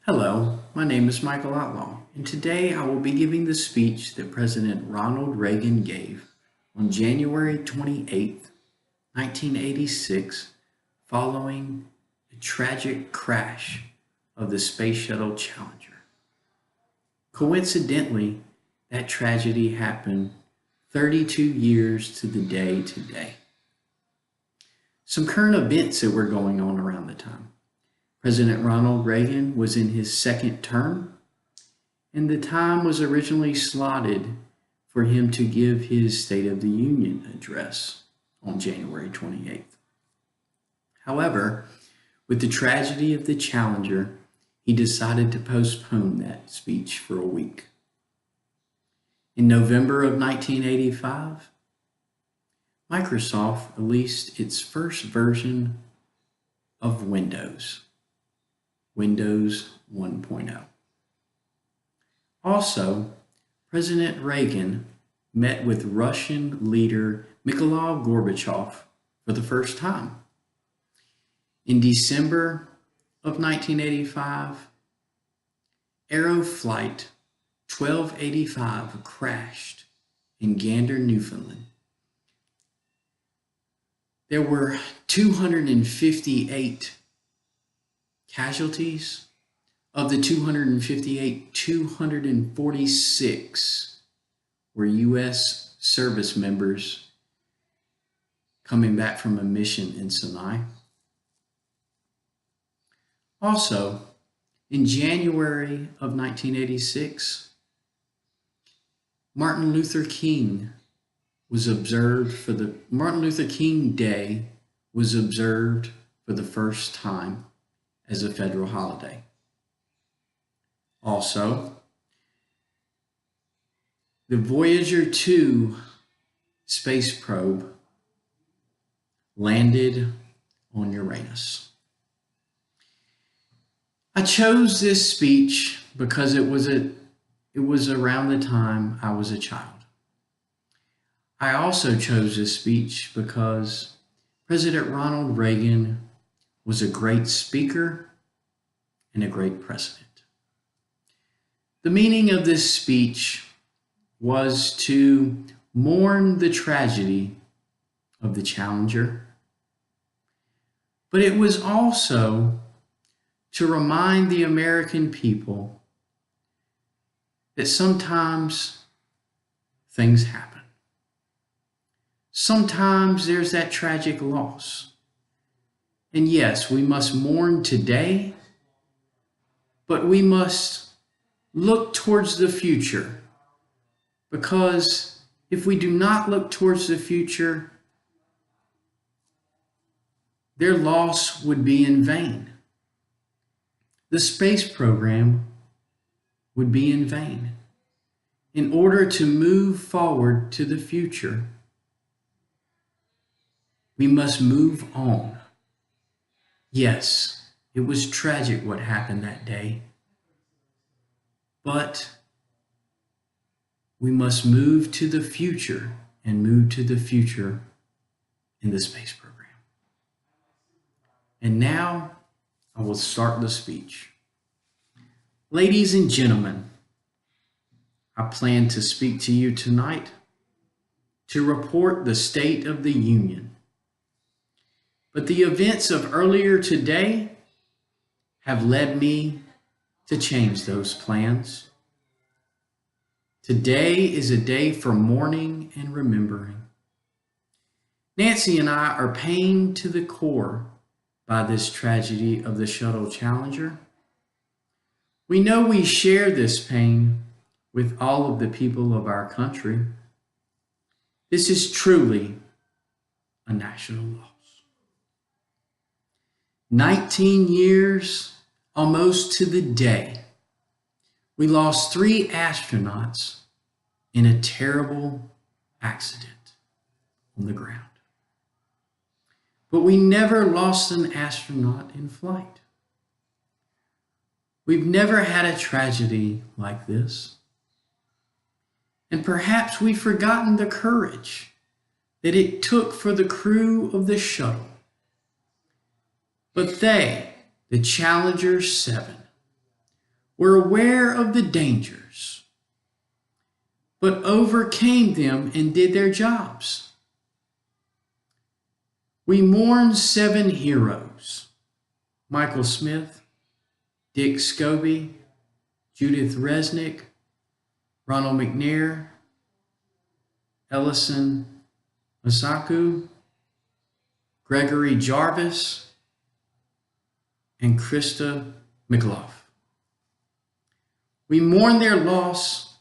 Hello, my name is Michael Outlaw, and today I will be giving the speech that President Ronald Reagan gave on January 28th, 1986, following the tragic crash of the Space Shuttle Challenger. Coincidentally, that tragedy happened 32 years to the day today. Some current events that were going on around the time. President Ronald Reagan was in his second term, and the time was originally slotted for him to give his State of the Union address on January 28th. However, with the tragedy of the Challenger, he decided to postpone that speech for a week. In November of 1985, Microsoft released its first version of Windows 1.0. Also, President Reagan met with Russian leader Mikhail Gorbachev for the first time. In December of 1985, Aeroflight 1285 crashed in Gander, Newfoundland. There were 258 casualties. Of the 258, 246 were U.S. service members coming back from a mission in Sinai. Also, in January of 1986, Martin Luther King Day was observed for the first time as a federal holiday. Also, the Voyager 2 space probe landed on Uranus. I chose this speech because it was around the time I was a child. I also chose this speech because President Ronald Reagan was a great speaker and a great president. The meaning of this speech was to mourn the tragedy of the Challenger, but it was also to remind the American people that sometimes things happen. Sometimes there's that tragic loss. And yes, we must mourn today, but we must look towards the future, because if we do not look towards the future, their loss would be in vain. The space program would be in vain. In order to move forward to the future, we must move on. Yes, it was tragic what happened that day, but we must move to the future and move to the future in the space program. And now I will start the speech. Ladies and gentlemen, I plan to speak to you tonight to report the State of the Union. But the events of earlier today have led me to change those plans. Today is a day for mourning and remembering. Nancy and I are pained to the core by this tragedy of the Shuttle Challenger. We know we share this pain with all of the people of our country. This is truly a national loss. 19 years, almost to the day, we lost 3 astronauts in a terrible accident on the ground. But we never lost an astronaut in flight. We've never had a tragedy like this. And perhaps we've forgotten the courage that it took for the crew of the shuttle. But they, the Challenger 7, were aware of the dangers, but overcame them and did their jobs. We mourn 7 heroes: Michael Smith, Dick Scobie, Judith Resnick, Ronald McNair, Ellison Masaku, Gregory Jarvis, and Krista McLaughlin. We mourn their loss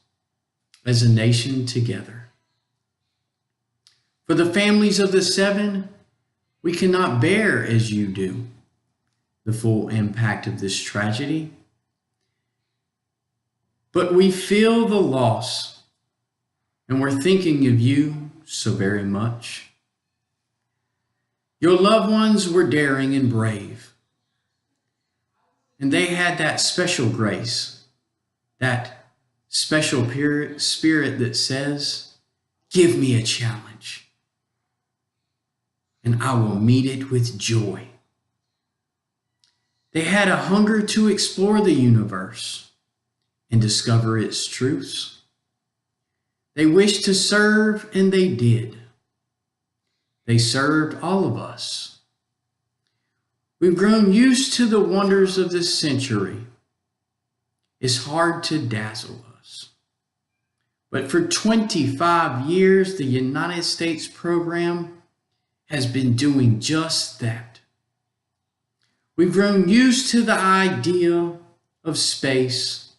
as a nation together. For the families of the 7, we cannot bear, as you do, the full impact of this tragedy. But we feel the loss, and we're thinking of you so very much. Your loved ones were daring and brave, and they had that special grace, that special spirit that says, give me a challenge, and I will meet it with joy. They had a hunger to explore the universe and discover its truths. They wished to serve, and they did. They served all of us. We've grown used to the wonders of this century. It's hard to dazzle us. But for 25 years, the United States program has been doing just that. We've grown used to the idea of space,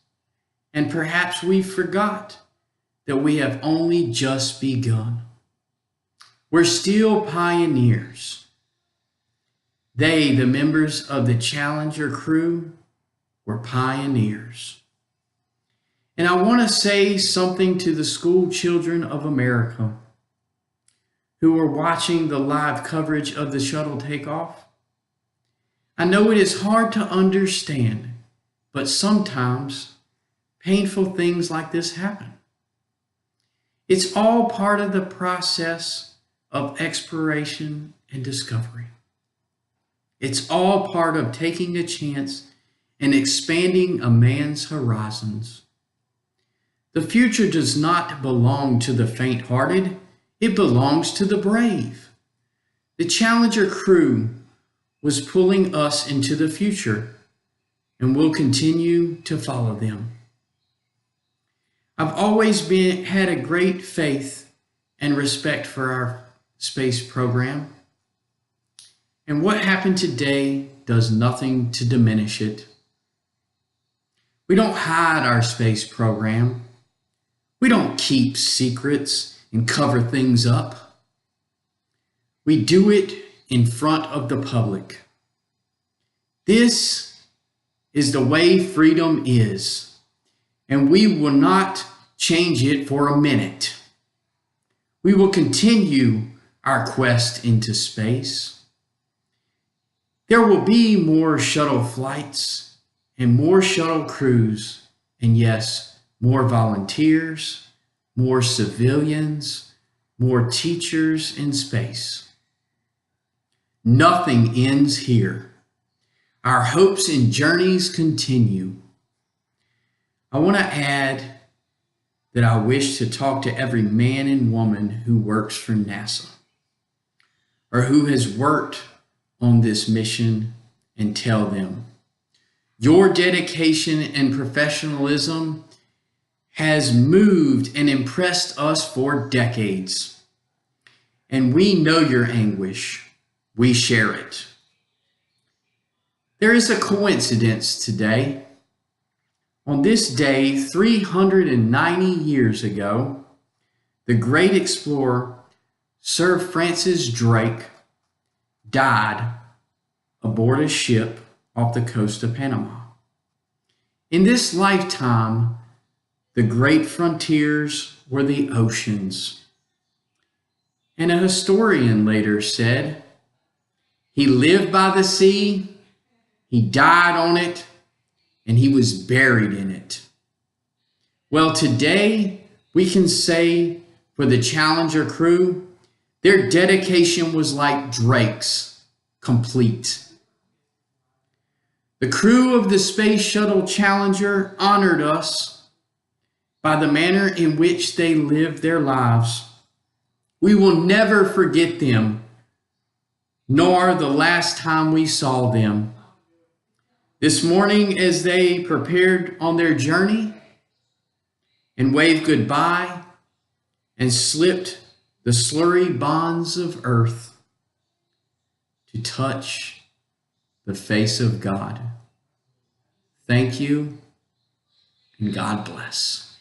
and perhaps we forgot that we have only just begun. We're still pioneers. They, the members of the Challenger crew, were pioneers. And I want to say something to the school children of America who are watching the live coverage of the shuttle takeoff. I know it is hard to understand, but sometimes painful things like this happen. It's all part of the process of exploration and discovery. It's all part of taking a chance and expanding a man's horizons. The future does not belong to the faint-hearted. It belongs to the brave. The Challenger crew was pulling us into the future, and we'll continue to follow them. I've always had a great faith and respect for our space program, and what happened today does nothing to diminish it. We don't hide our space program. We don't keep secrets and cover things up. We do it in front of the public. This is the way freedom is, and we will not change it for a minute. We will continue our quest into space. There will be more shuttle flights and more shuttle crews, and yes, more volunteers, more civilians, more teachers in space. Nothing ends here. Our hopes and journeys continue. I want to add that I wish to talk to every man and woman who works for NASA or who has worked on this mission and tell them, your dedication and professionalism has moved and impressed us for decades. And we know your anguish. We share it. There is a coincidence today. On this day, 390 years ago, the great explorer Sir Francis Drake died aboard a ship off the coast of Panama. In this lifetime, the great frontiers were the oceans. And a historian later said, he lived by the sea, he died on it, and he was buried in it. Well, today we can say for the Challenger crew, their dedication was like Drake's, complete. The crew of the Space Shuttle Challenger honored us by the manner in which they lived their lives. We will never forget them, nor the last time we saw them. This morning, as they prepared on their journey and waved goodbye and slipped the slurry bonds of earth to touch the face of God. Thank you, and God bless.